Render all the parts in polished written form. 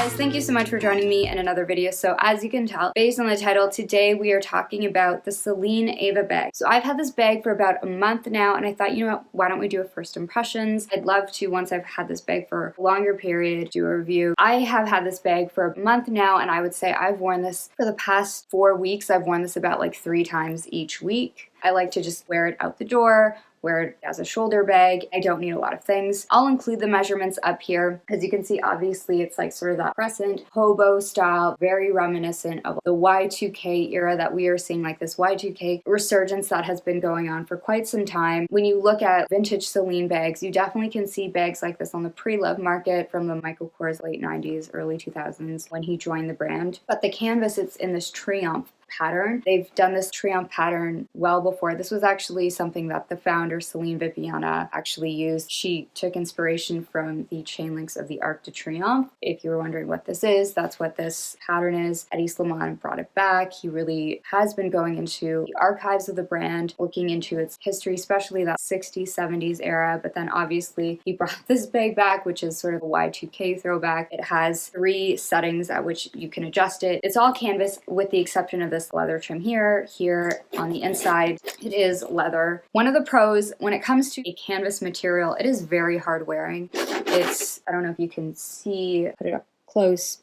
guys, thank you so much for joining me in another video. So as you can tell, based on the title, today we are talking about the Celine Ava bag. So I've had this bag for about a month now, and I thought, you know what, why don't we do a first impressions? I'd love to, once I've had this bag for a longer period, do a review. I have had this bag for a month now, and I would say I've worn this for the past 4 weeks. I've worn this about like 3 times each week. I like to just wear it out the door, wear it as a shoulder bag. I don't need a lot of things. I'll include the measurements up here. As you can see, obviously it's like sort of that crescent hobo style, very reminiscent of the Y2K era that we are seeing, like this Y2K resurgence that has been going on for quite some time. When you look at vintage Celine bags, you definitely can see bags like this on the pre-love market from the Michael Kors late 90s, early 2000s when he joined the brand. But the canvas, it's in this triomphe pattern. They've done this triomphe pattern well before. This was actually something that the founder, Celine Viviana, actually used. She took inspiration from the chain links of the Arc de Triomphe. If you were wondering what this is, that's what this pattern is. Eddie Slimane brought it back. He really has been going into the archives of the brand, looking into its history, especially that 60s, 70s era. But then obviously he brought this bag back, which is sort of a Y2K throwback. It has 3 settings at which you can adjust it. It's all canvas with the exception of this leather trim here. Here on the inside, it is leather. One of the pros when it comes to a canvas material, it is very hard wearing. It's, I don't know if you can see, put it up close.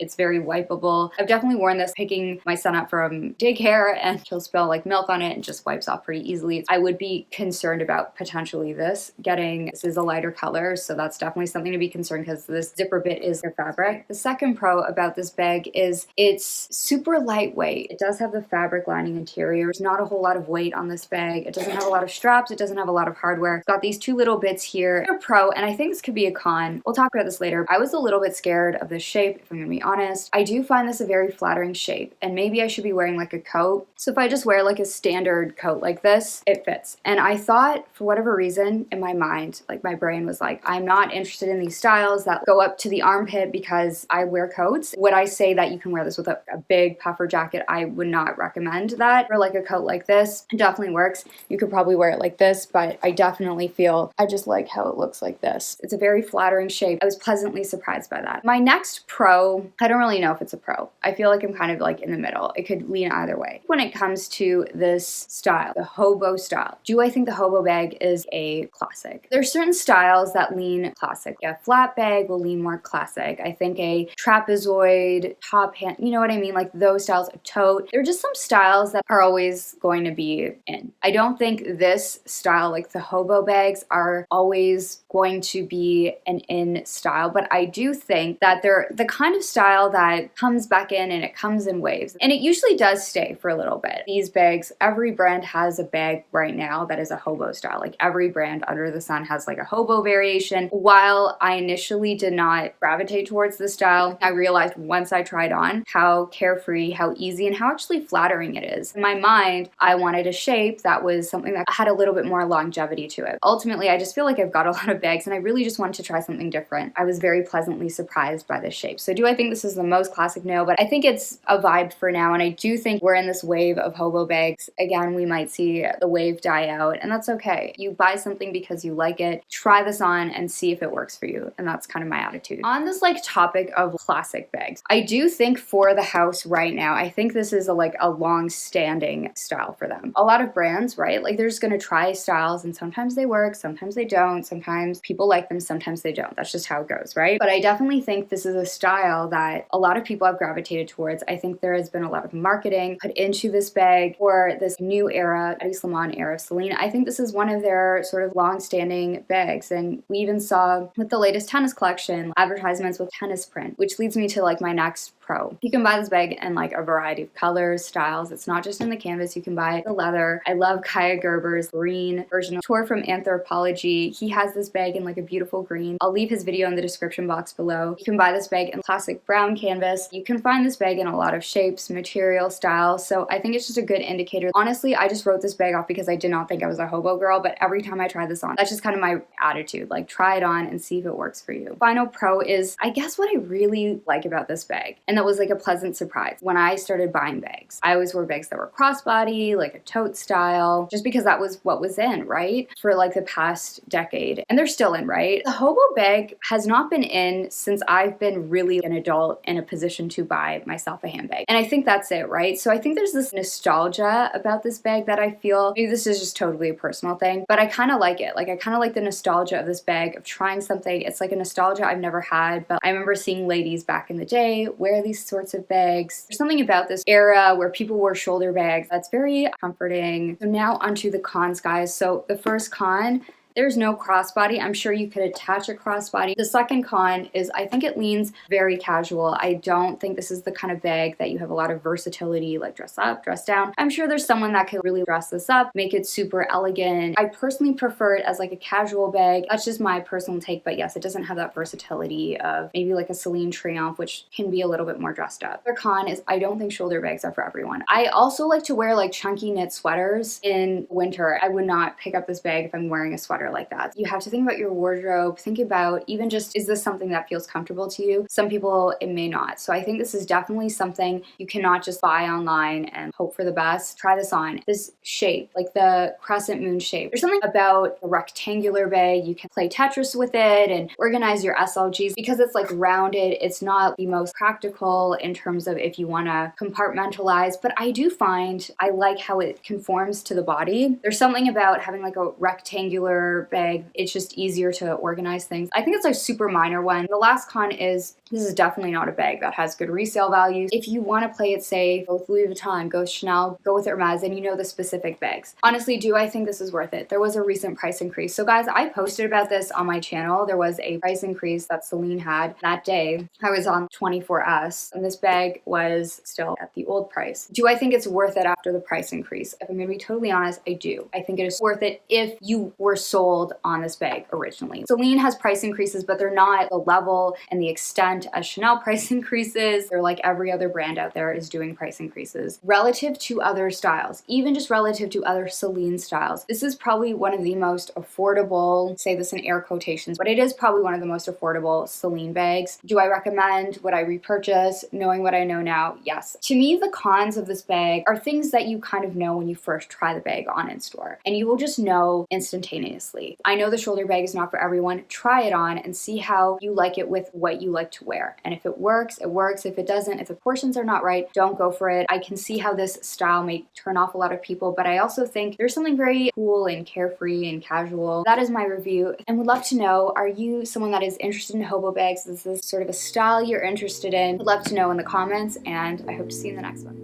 It's very wipeable. I've definitely worn this picking my son up from daycare, and he'll spill like milk on it and just wipes off pretty easily. I would be concerned about potentially this is a lighter color, so that's definitely something to be concerned because this zipper bit is the fabric. The second pro about this bag is it's super lightweight. It does have the fabric lining interior. There's not a whole lot of weight on this bag. It doesn't have a lot of straps. It doesn't have a lot of hardware. It's got these 2 little bits here. They're a pro, and I think this could be a con. We'll talk about this later. I was a little bit scared of the shape, if I'm gonna be honest. I do find this a very flattering shape, and maybe I should be wearing like a coat. So if I just wear like a standard coat like this, it fits. And I thought, for whatever reason, in my mind, like my brain was like, I'm not interested in these styles that go up to the armpit because I wear coats. Would I say that you can wear this with a big puffer jacket? I would not recommend that. For like a coat like this, it definitely works. You could probably wear it like this, but I definitely feel I just like how it looks like this. It's a very flattering shape. I was pleasantly surprised by that. My next pro, I don't really know if it's a pro. I feel like I'm kind of like in the middle. It could lean either way. When it comes to this style, the hobo style, do I think the hobo bag is a classic? There's certain styles that lean classic. A flat bag will lean more classic. I think a trapezoid, top hand, you know what I mean? Like those styles, a tote. There are just some styles that are always going to be in. I don't think this style, like the hobo bags, are always going to be an in style, but I do think that they're the kind of style that comes back in, and it comes in waves, and it usually does stay for a little bit. These bags, every brand has a bag right now that is a hobo style. Like every brand under the sun has like a hobo variation. While I initially did not gravitate towards this style, I realized once I tried on how carefree, how easy, and how actually flattering it is. In my mind, I wanted a shape that was something that had a little bit more longevity to it. Ultimately, I just feel like I've got a lot of bags, and I really just wanted to try something different. I was very pleasantly surprised by this shape. So do I think this is the most classic? No, but I think it's a vibe for now, and I do think we're in this wave of hobo bags. Again, we might see the wave die out, and that's okay. You buy something because you like it, try this on and see if it works for you, and that's kind of my attitude. On this like topic of classic bags, I do think for the house right now, I think this is a long-standing style for them. A lot of brands, right, like they're just gonna try styles, and sometimes they work, sometimes they don't, sometimes people like them, sometimes they don't. That's just how it goes, right? But I definitely think this is a style that a lot of people have gravitated towards. I think there has been a lot of marketing put into this bag for this new era, Eddie Slimane era of Celine. I think this is one of their sort of long-standing bags, and we even saw with the latest tennis collection advertisements with tennis print, which leads me to like my next pro. You can buy this bag in like a variety of colors, styles. It's not just in the canvas. You can buy the leather. I love Kaya Gerber's green version of Tour from Anthropology. He has this bag in like a beautiful green. I'll leave his video in the description box below. You can buy this bag in classic brown canvas. You can find this bag in a lot of shapes, material, styles. So I think it's just a good indicator. Honestly, I just wrote this bag off because I did not think I was a hobo girl, but every time I try this on, that's just kind of my attitude. Like try it on and see if it works for you. Final pro is, I guess, what I really like about this bag. And that was like a pleasant surprise. When I started buying bags, I always wore bags that were crossbody, like a tote style, just because that was what was in, right? For like the past decade. And they're still in, right? The hobo bag has not been in since I've been really an adult in a position to buy myself a handbag. And I think that's it, right? So I think there's this nostalgia about this bag that I feel, maybe this is just totally a personal thing, but I kind of like it. Like I kind of like the nostalgia of this bag, of trying something. It's like a nostalgia I've never had, but I remember seeing ladies back in the day wear these sorts of bags. There's something about this era where people wore shoulder bags that's very comforting. So now onto the cons, guys. So the first con, there's no crossbody. I'm sure you could attach a crossbody. The second con is I think it leans very casual. I don't think this is the kind of bag that you have a lot of versatility, like dress up, dress down. I'm sure there's someone that could really dress this up, make it super elegant. I personally prefer it as like a casual bag. That's just my personal take, but yes, it doesn't have that versatility of maybe like a Celine Triomphe, which can be a little bit more dressed up. The con is I don't think shoulder bags are for everyone. I also like to wear like chunky knit sweaters in winter. I would not pick up this bag if I'm wearing a sweater like that. You have to think about your wardrobe, think about even just, is this something that feels comfortable to you? Some people, it may not. So I think this is definitely something you cannot just buy online and hope for the best. Try this on. This shape, like the crescent moon shape. There's something about a rectangular bag. You can play Tetris with it and organize your SLGs because it's like rounded. It's not the most practical in terms of if you want to compartmentalize, but I do find I like how it conforms to the body. There's something about having like a rectangular bag. It's just easier to organize things. I think it's a super minor one. The last con is this is definitely not a bag that has good resale values. If you want to play it safe, go with Louis Vuitton, go with Chanel, go with Hermes, and you know the specific bags. Honestly, do I think this is worth it? There was a recent price increase. So guys, I posted about this on my channel. There was a price increase that Celine had that day. I was on 24S and this bag was still at the old price. Do I think it's worth it after the price increase? If I'm going to be totally honest, I do. I think it is worth it if you were sold on this bag originally. Celine has price increases, but they're not the level and the extent as Chanel price increases. They're like every other brand out there is doing price increases. Relative to other styles, even just relative to other Celine styles, this is probably one of the most affordable, say this in air quotations, but it is probably one of the most affordable Celine bags. Do I recommend? Would I repurchase? Knowing what I know now, yes. To me, the cons of this bag are things that you kind of know when you first try the bag on in store, and you will just know instantaneously. I know the shoulder bag is not for everyone. Try it on and see how you like it with what you like to wear. And if it works, it works. If it doesn't, if the portions are not right, don't go for it. I can see how this style may turn off a lot of people, but I also think there's something very cool and carefree and casual. That is my review, and would love to know, are you someone that is interested in hobo bags? Is this sort of a style you're interested in? Would love to know in the comments, and I hope to see you in the next one.